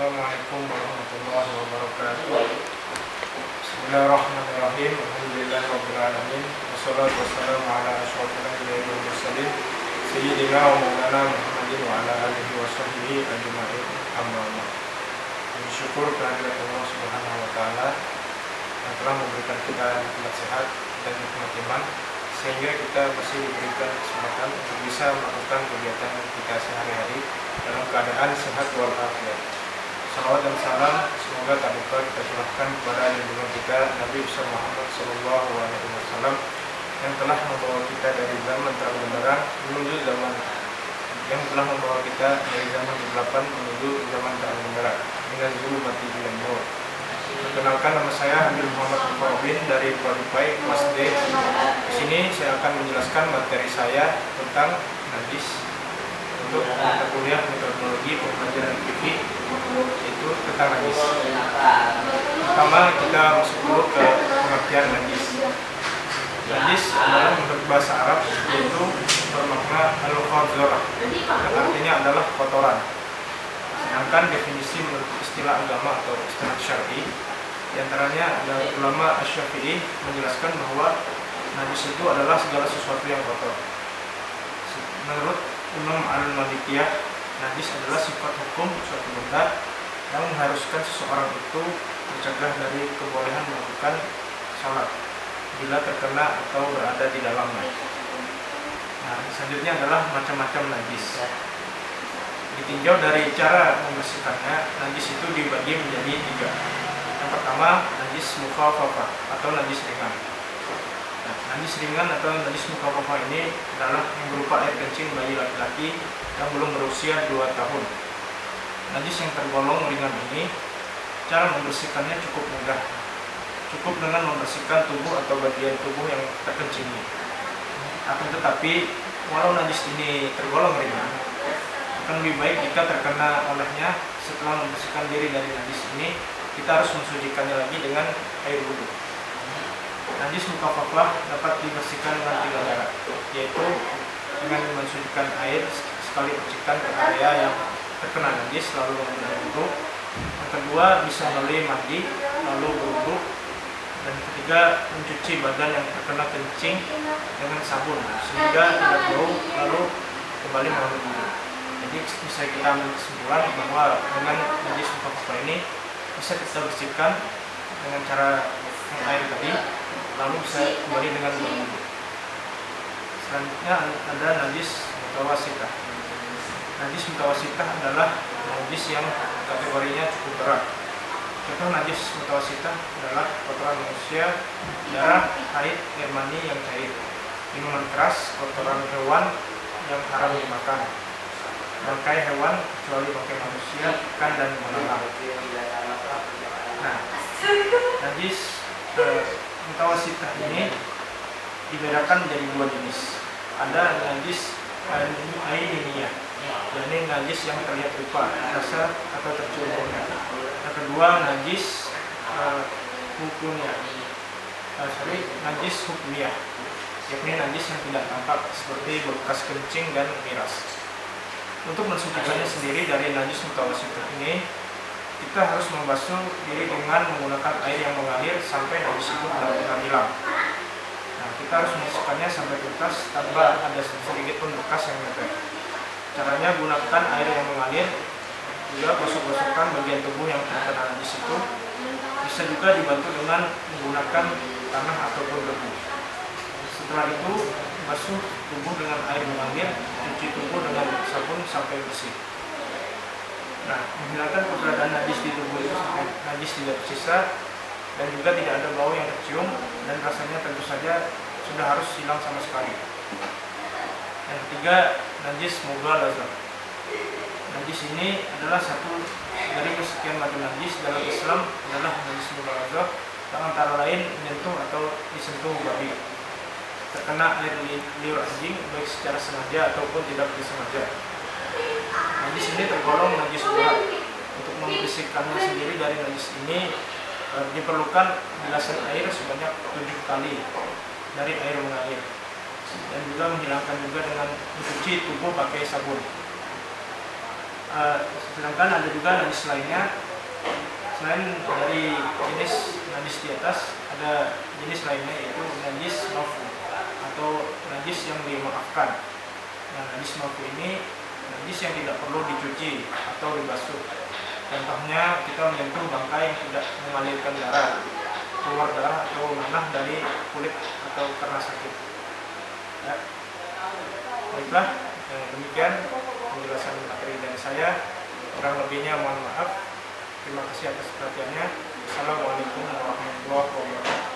Assalamualaikum warahmatullahi wabarakatuh. Bismillahirrahmanirrahim. Alhamdulillahirrabbilalamin. Wassalatu wassalamu ala asyrofil anbiya'i wal mursalin sayyidina wa maulana Muhammadin wa ala alihi wa sahbihi ajma'in. Amma ba'd. Bersyukur kehadirat Allah Subhanahu wa taala yang telah memberikan kita nikmat sehat dan nikmat iman, sehingga kita masih diberikan kesempatan untuk bisa melakukan kegiatan kita sehari-hari dalam keadaan sehat walafiat. Salawat dan salam semoga tak lupa kita curahkan kepada junjungan kita Nabi besar Muhammad SAW yang telah membawa kita dari zaman terang benderang menuju zaman kegelapan menuju zaman terang benderang dengan zulumati ilan nur. Perkenalkan, nama saya Hamil Muhammad Mufawwin dari Prodipai Kelas D. Di sini saya akan menjelaskan materi saya tentang najis untuk mata kuliah metodologi pembelajaran fikih, yaitu tentang najis. Pertama kita masuk dulu ke pengertian najis. Najis adalah menurut bahasa Arab yaitu bermakna al-khadzarah, yang artinya adalah kotoran. Sedangkan definisi menurut istilah agama atau istilah syar'i, diantaranya adalah ulama Asy-Syafi'i menjelaskan bahwa najis itu adalah segala sesuatu yang kotor. Menurut Imam Al-Malikiyah, najis adalah sifat hukum suatu benda yang mengharuskan seseorang itu tercegah dari kebolehan melakukan salat bila terkena atau berada di dalamnya. Nah, selanjutnya adalah macam-macam najis. Ditinjau dari cara membersihkannya, najis itu dibagi menjadi 3. Yang pertama, najis mukhaffafah atau najis ringan. Nah, najis ringan atau najis mukhaffafah ini adalah yang berupa air kencing bayi laki-laki yang belum berusia 2 tahun. Najis yang tergolong ringan ini, cara membersihkannya cukup mudah. Cukup dengan membersihkan tubuh atau bagian tubuh yang terkencingi. Akan tetapi, walau najis ini tergolong ringan, akan lebih baik jika terkena olehnya setelah membersihkan diri dari najis ini, kita harus mensucikannya lagi dengan air wudhu. Najis mukhaffafah dapat dibersihkan dengan 3 cara, yaitu dengan mensucikan air sekali percikan ke area yang terkena najis lalu mengambil wudhu. Yang kedua, bisa melalui mandi lalu berwudhu. Dan yang ketiga, mencuci badan yang terkena kencing dengan sabun sehingga tidak bau lalu kembali mengambil wudhu. Jadi bisa kita ambil kesimpulan bahwa dengan najis mukhaffafah ini bisa kita bersihkan dengan cara yang air tadi, lalu bisa kembali dengan berwudhu. Selanjutnya ada najis mutawasitah. Najis mutawasitah adalah najis yang kategorinya cukup berat. Contoh najis mutawasitah adalah kotoran manusia, darah, haid, air mani yang cair, minuman keras, kotoran hewan yang haram dimakan, bangkai hewan kecuali bangkai manusia, ikan dan binatang. Nah, najis mutawasitah ini dibedakan menjadi 2 jenis. Ada najis ainiyah, yakni najis yang terlihat rupa, rasa atau tercium baunya. Yang kedua, najis najis hukmiyah, yakni najis yang tidak tampak seperti bekas kencing dan miras. Untuk mensucikannya sendiri dari najis mutawasitah ini, kita harus membasuh diri dengan menggunakan air yang mengalir sampai najis itu benar-benar hilang. Nah, kita harus memasukkannya sampai tuntas tanpa ada sedikit pun bekas yang menempel. Caranya, gunakan air yang mengalir, juga gosok-gosokkan bagian tubuh yang terkena najis itu. Bisa juga dibantu dengan menggunakan tanah ataupun debu. Setelah itu, basuh tubuh dengan air mengalir, cuci tubuh dengan sabun sampai bersih. Nah, menghilangkan keberadaan najis di tubuh itu sampai najis tidak tersisa dan juga tidak ada bau yang tercium dan rasanya tentu saja sudah harus hilang sama sekali. Yang ketiga, najis mughalazah. Najis ini adalah satu dari kesekian macam najis dalam Islam adalah najis mughalazah, yang antara lain menyentuh atau disentuh babi, terkena air liur anjing baik secara sengaja ataupun tidak disengaja. Najis ini tergolong najis berat. Untuk membersihkannya sendiri dari najis ini diperlukan bilasan air sebanyak 7 kali dari air mengalir, dan juga menghilangkan juga dengan mencuci tubuh pakai sabun. Sedangkan ada juga najis lainnya selain dari jenis najis di atas, ada jenis lainnya yaitu najis mafu atau najis yang dimaafkan. Nah, najis mafu ini najis yang tidak perlu dicuci atau dibasuh. Contohnya kita menyentuh bangkai yang tidak mengalirkan darah, keluar darah atau nanah dari kulit atau karena sakit. Ya. Baiklah, demikian penjelasan materi dari saya. Kurang lebihnya mohon maaf. Terima kasih atas perhatiannya. Assalamualaikum warahmatullahi wabarakatuh.